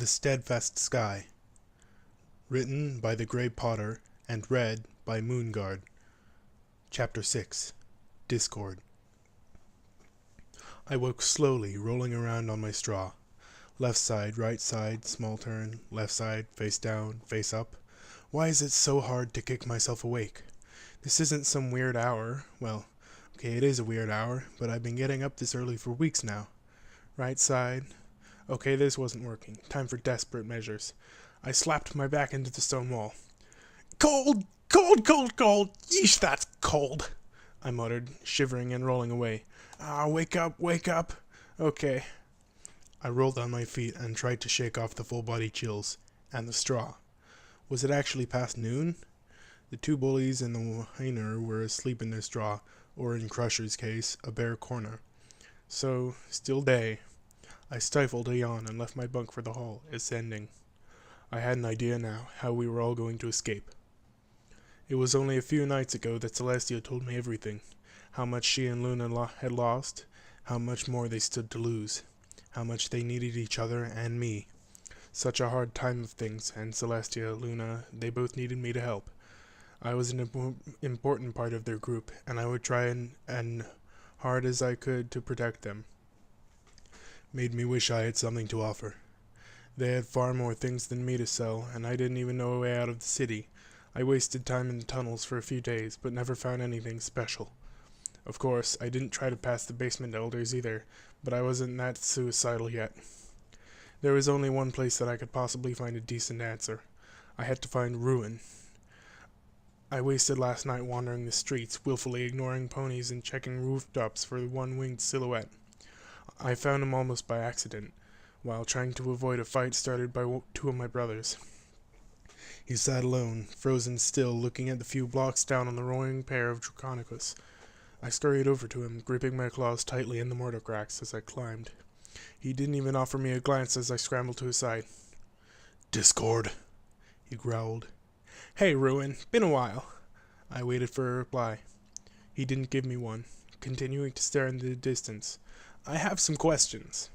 The Steadfast Sky, written by TheGreyPotter and read by Moonguard. Chapter 6, Discord. I woke slowly, rolling around on my straw. Left side, right side, small turn, left side, face down, face up. Why is it so hard to kick myself awake? This isn't some weird hour. Well, okay, it is a weird hour, but I've been getting up this early for weeks now. Right side. Okay, this wasn't working. Time for desperate measures. I slapped my back into the stone wall. Cold! Cold, cold, cold! Yeesh, that's cold! I muttered, shivering and rolling away. Wake up, wake up! Okay. I rolled on my feet and tried to shake off the full-body chills, and the straw. Was it actually past noon? The two bullies and the whiner were asleep in their straw, or in Crusher's case, a bare corner. So, still day. I stifled a yawn and left my bunk for the hall, ascending. I had an idea now, how we were all going to escape. It was only a few nights ago that Celestia told me everything. How much she and Luna had lost, how much more they stood to lose, how much they needed each other and me. Such a hard time of things, and Celestia, Luna, they both needed me to help. I was an important part of their group, and I would try and hard as I could to protect them. Made me wish I had something to offer. They had far more things than me to sell, and I didn't even know a way out of the city. I wasted time in the tunnels for a few days, but never found anything special. Of course, I didn't try to pass the basement elders either, but I wasn't that suicidal yet. There was only one place that I could possibly find a decent answer. I had to find Ruin. I wasted last night wandering the streets, willfully ignoring ponies and checking rooftops for the one-winged silhouette. I found him almost by accident, while trying to avoid a fight started by two of my brothers. He sat alone, frozen still, looking at the few blocks down on the roaring pair of Draconicus. I scurried over to him, gripping my claws tightly in the mortar cracks as I climbed. He didn't even offer me a glance as I scrambled to his side. "Discord," he growled. "Hey, Ruin, been a while." I waited for a reply. He didn't give me one, continuing to stare into the distance. "I have some questions."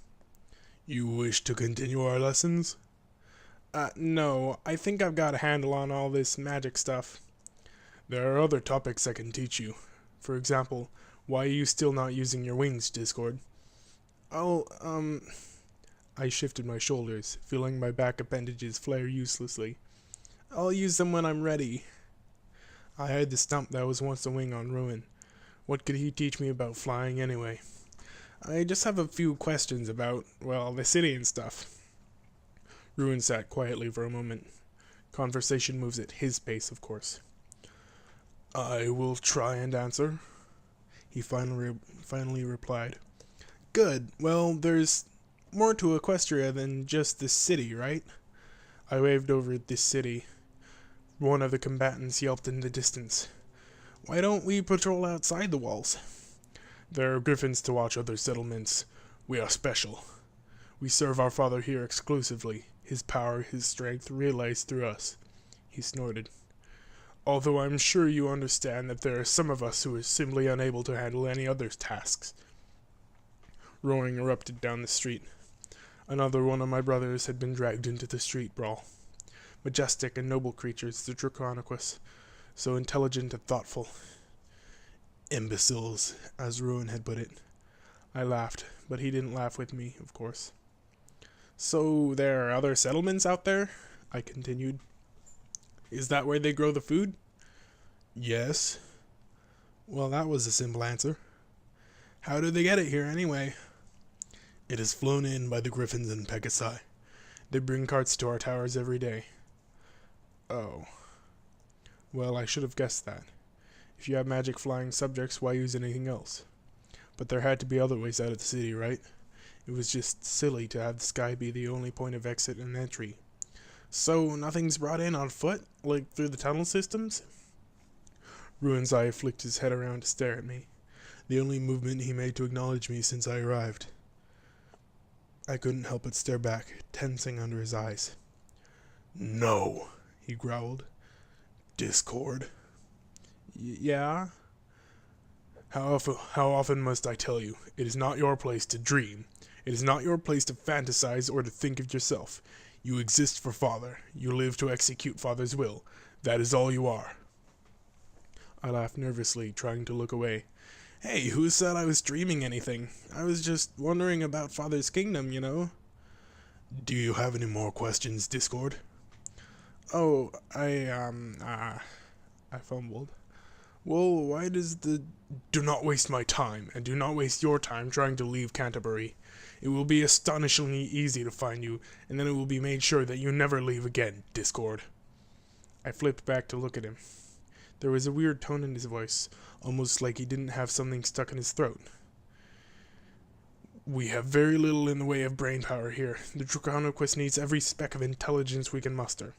"You wish to continue our lessons?" No, I think I've got a handle on all this magic stuff." "There are other topics I can teach you. For example, why are you still not using your wings, Discord?" I shifted my shoulders, feeling my back appendages flare uselessly. "I'll use them when I'm ready." I had the stump that was once a wing on Ruin. What could he teach me about flying anyway? "I just have a few questions about, well, the city and stuff." Ruin sat quietly for a moment. Conversation moves at his pace, of course. "I will try and answer," he finally replied. "Good. Well, there's more to Equestria than just this city, right?" I waved over at this city. One of the combatants yelped in the distance. "Why don't we patrol outside the walls?" "There are griffins to watch other settlements. We are special. We serve our father here exclusively. His power, his strength, realized through us." He snorted. "Although I'm sure you understand that there are some of us who are simply unable to handle any other tasks." Roaring erupted down the street. Another one of my brothers had been dragged into the street brawl. Majestic and noble creatures, the Draconicus, so intelligent and thoughtful. "Imbeciles," as Ruin had put it. I laughed, but he didn't laugh with me, of course. "So there are other settlements out there?" I continued. "Is that where they grow the food?" "Yes." Well, that was a simple answer. "How do they get it here, anyway?" "It is flown in by the griffins and Pegasi. They bring carts to our towers every day." "Oh. Well, I should have guessed that. If you have magic flying subjects, why use anything else? But there had to be other ways out of the city, right? It was just silly to have the sky be the only point of exit and entry." "So nothing's brought in on foot, like through the tunnel systems?" Ruin's eye flicked his head around to stare at me, the only movement he made to acknowledge me since I arrived. I couldn't help but stare back, tensing under his eyes. "No," he growled. "Discord." Yeah? How often must I tell you, it is not your place to dream. It is not your place to fantasize or to think of yourself. You exist for Father. You live to execute Father's will. That is all you are. I laughed nervously, trying to look away. Hey, who said I was dreaming anything? I was just wondering about Father's kingdom, you know? Do you have any more questions, Discord? Oh, I fumbled. Well, why does the... Do not waste my time, and do not waste your time trying to leave Canterbury. It will be astonishingly easy to find you, and then it will be made sure that you never leave again, Discord. I flipped back to look at him. There was a weird tone in his voice, almost like he didn't have something stuck in his throat. We have very little in the way of brain power here. The Draconiquist needs every speck of intelligence we can muster.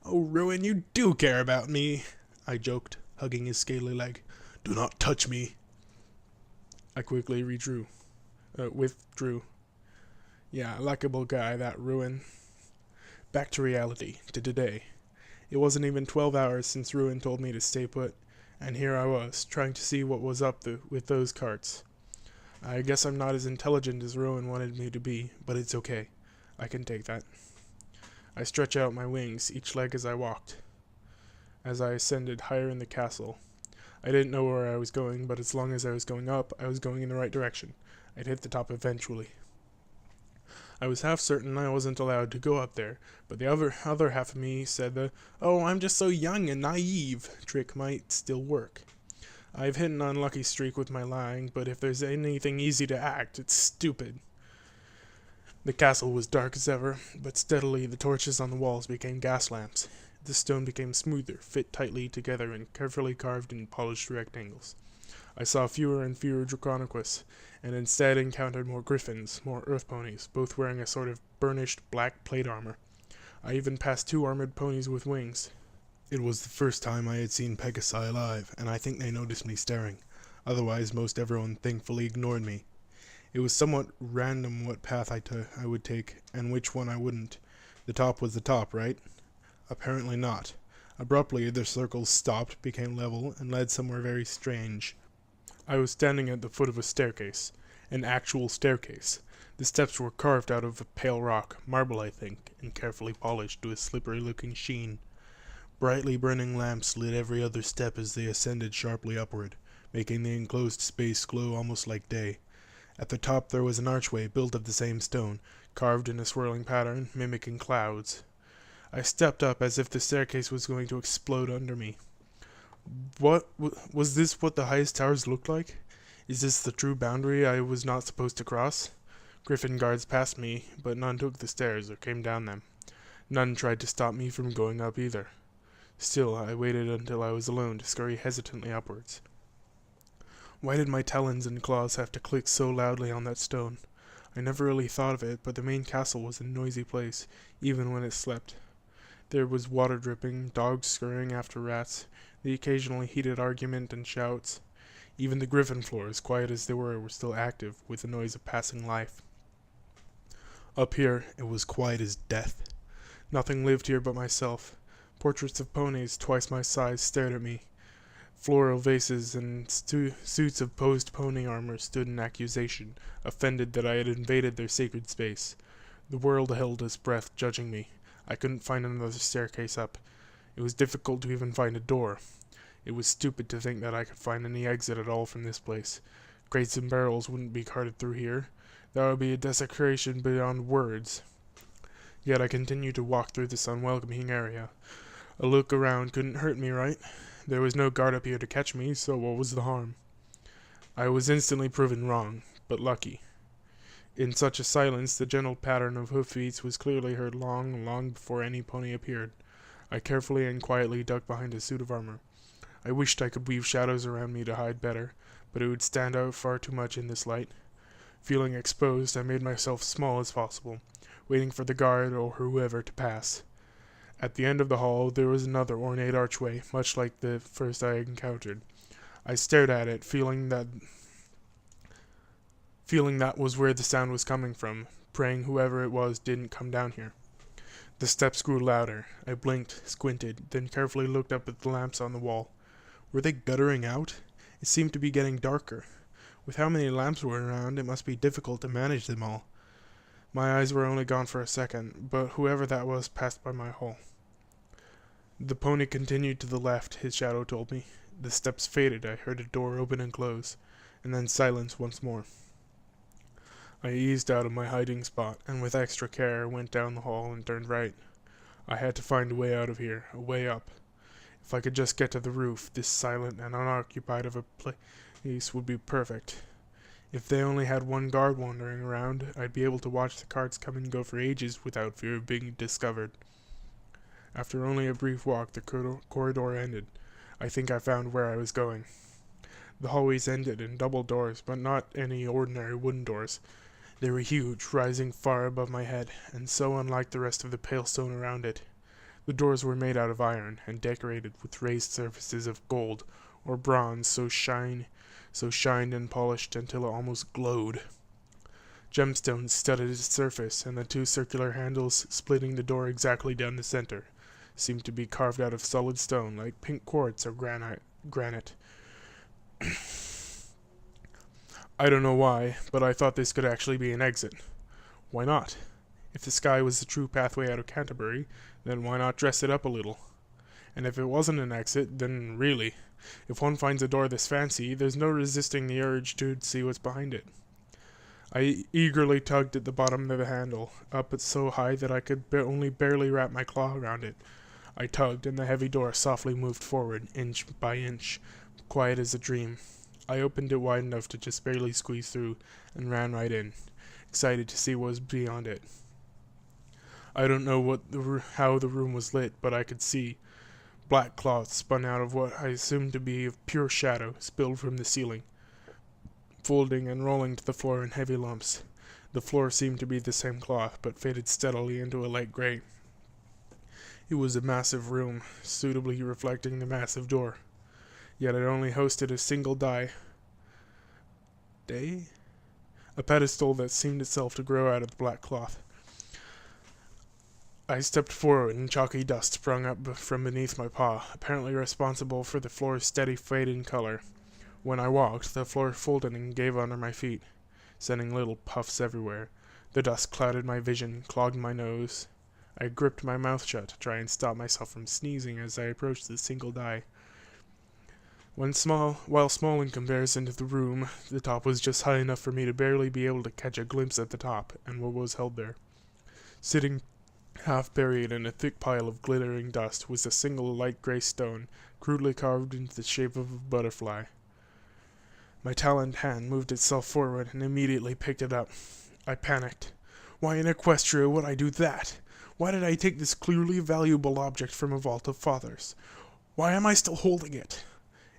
Oh, Ruin, you do care about me, I joked, hugging his scaly leg. Do not touch me. I quickly withdrew. Yeah, likable guy, that Ruin. Back to reality, to today. It wasn't even 12 hours since Ruin told me to stay put, and here I was, trying to see what was up with those carts. I guess I'm not as intelligent as Ruin wanted me to be, but it's okay. I can take that. I stretched out my wings, each leg as I walked. As I ascended higher in the castle, I didn't know where I was going, but as long as I was going up, I was going in the right direction. I'd hit the top eventually. I was half certain I wasn't allowed to go up there, but the other half of me said the, "Oh, I'm just so young and naive" trick might still work. I've hit an unlucky streak with my lying, but if there's anything easy to act, it's stupid. The castle was dark as ever, but steadily the torches on the walls became gas lamps. The stone became smoother, fit tightly together and carefully carved in polished rectangles. I saw fewer and fewer Draconiquists, and instead encountered more griffins, more earth ponies, both wearing a sort of burnished black plate armor. I even passed 2 armored ponies with wings. It was the first time I had seen Pegasi alive, and I think they noticed me staring. Otherwise, most everyone thankfully ignored me. It was somewhat random what path I would take, and which one I wouldn't. The top was the top, right? Apparently not. Abruptly, the circles stopped, became level, and led somewhere very strange. I was standing at the foot of a staircase. An actual staircase. The steps were carved out of a pale rock, marble I think, and carefully polished to a slippery-looking sheen. Brightly burning lamps lit every other step as they ascended sharply upward, making the enclosed space glow almost like day. At the top there was an archway built of the same stone, carved in a swirling pattern, mimicking clouds. I stepped up as if the staircase was going to explode under me. Was this what the highest towers looked like? Is this the true boundary I was not supposed to cross? Griffin guards passed me, but none took the stairs or came down them. None tried to stop me from going up either. Still, I waited until I was alone to scurry hesitantly upwards. Why did my talons and claws have to click so loudly on that stone? I never really thought of it, but the main castle was a noisy place, even when it slept. There was water dripping, dogs scurrying after rats, the occasionally heated argument and shouts. Even the griffin floors, quiet as they were still active, with the noise of passing life. Up here, it was quiet as death. Nothing lived here but myself. Portraits of ponies twice my size stared at me. Floral vases and suits of posed pony armor stood in accusation, offended that I had invaded their sacred space. The world held its breath, judging me. I couldn't find another staircase up. It was difficult to even find a door. It was stupid to think that I could find any exit at all from this place. Crates and barrels wouldn't be carted through here. That would be a desecration beyond words. Yet I continued to walk through this unwelcoming area. A look around couldn't hurt me, right? There was no guard up here to catch me, so what was the harm? I was instantly proven wrong, but lucky. In such a silence, the gentle pattern of hoofbeats was clearly heard long before any pony appeared. I carefully and quietly ducked behind a suit of armor. I wished I could weave shadows around me to hide better, but it would stand out far too much in this light. Feeling exposed, I made myself small as possible, waiting for the guard or whoever to pass. At the end of the hall, there was another ornate archway, much like the first I encountered. I stared at it, feeling that was where the sound was coming from, praying whoever it was didn't come down here. The steps grew louder. I blinked, squinted, then carefully looked up at the lamps on the wall. Were they guttering out? It seemed to be getting darker. With how many lamps were around, it must be difficult to manage them all. My eyes were only gone for a second, but whoever that was passed by my hole. The pony continued to the left, his shadow told me. The steps faded, I heard a door open and close, and then silence once more. I eased out of my hiding spot, and with extra care went down the hall and turned right. I had to find a way out of here, a way up. If I could just get to the roof, this silent and unoccupied of a place would be perfect. If they only had one guard wandering around, I'd be able to watch the carts come and go for ages without fear of being discovered. After only a brief walk, the corridor ended. I think I found where I was going. The hallways ended in double doors, but not any ordinary wooden doors. They were huge, rising far above my head, and so unlike the rest of the pale stone around it. The doors were made out of iron, and decorated with raised surfaces of gold or bronze, so shined and polished until it almost glowed. Gemstones studded its surface, and the two circular handles splitting the door exactly down the center seemed to be carved out of solid stone, like pink quartz or granite. I don't know why, but I thought this could actually be an exit. Why not? If the sky was the true pathway out of Canterbury, then why not dress it up a little? And if it wasn't an exit, then really, if one finds a door this fancy, there's no resisting the urge to see what's behind it. I eagerly tugged at the bottom of the handle, up it so high that I could only barely wrap my claw around it. I tugged, and the heavy door softly moved forward, inch by inch, quiet as a dream. I opened it wide enough to just barely squeeze through, and ran right in, excited to see what was beyond it. I don't know how the room was lit, but I could see. Black cloth spun out of what I assumed to be of pure shadow, spilled from the ceiling, folding and rolling to the floor in heavy lumps. The floor seemed to be the same cloth, but faded steadily into a light gray. It was a massive room, suitably reflecting the massive door. Yet it only hosted a single a pedestal that seemed itself to grow out of the black cloth. I stepped forward, and chalky dust sprung up from beneath my paw, apparently responsible for the floor's steady fade in color. When I walked, the floor folded and gave under my feet, sending little puffs everywhere. The dust clouded my vision, clogged my nose. I gripped my mouth shut to try and stop myself from sneezing as I approached the single die. While small in comparison to the room, the top was just high enough for me to barely be able to catch a glimpse at the top and what was held there. Sitting half buried in a thick pile of glittering dust was a single light gray stone, crudely carved into the shape of a butterfly. My taloned hand moved itself forward and immediately picked it up. I panicked. Why in Equestria would I do that? Why did I take this clearly valuable object from a vault of fathers? Why am I still holding it?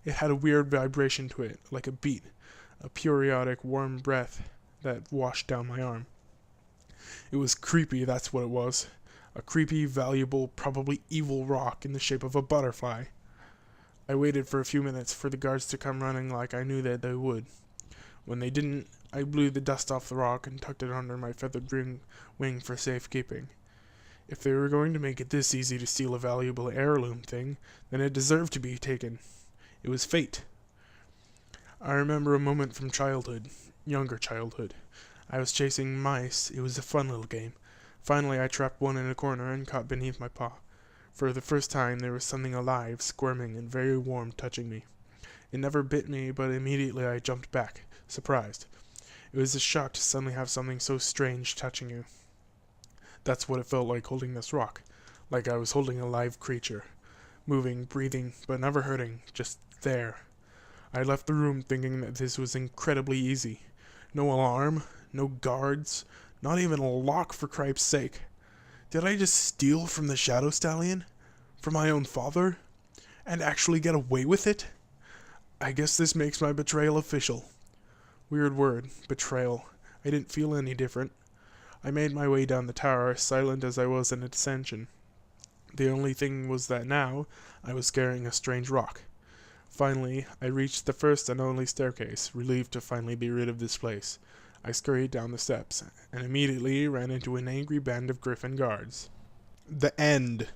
It had a weird vibration to it, like a beat, a periodic warm breath that washed down my arm. It was creepy, that's what it was. A creepy, valuable, probably evil rock in the shape of a butterfly. I waited for a few minutes for the guards to come running like I knew that they would. When they didn't, I blew the dust off the rock and tucked it under my feathered wing for safekeeping. If they were going to make it this easy to steal a valuable heirloom thing, then it deserved to be taken. It was fate. I remember a moment from childhood, younger childhood. I was chasing mice. It was a fun little game. Finally, I trapped one in a corner and caught beneath my paw. For the first time, there was something alive, squirming, and very warm touching me. It never bit me, but immediately I jumped back, surprised. It was a shock to suddenly have something so strange touching you. That's what it felt like holding this rock, like I was holding a live creature, moving, breathing, but never hurting, just there. I left the room thinking that this was incredibly easy. No alarm, no guards, not even a lock for cripe's sake. Did I just steal from the Shadow Stallion? From my own father? And actually get away with it? I guess this makes my betrayal official. Weird word, betrayal. I didn't feel any different. I made my way down the tower, silent as I was in ascension. The only thing was that now I was carrying a strange rock. Finally, I reached the first and only staircase, relieved to finally be rid of this place. I scurried down the steps, and immediately ran into an angry band of griffin guards. The end.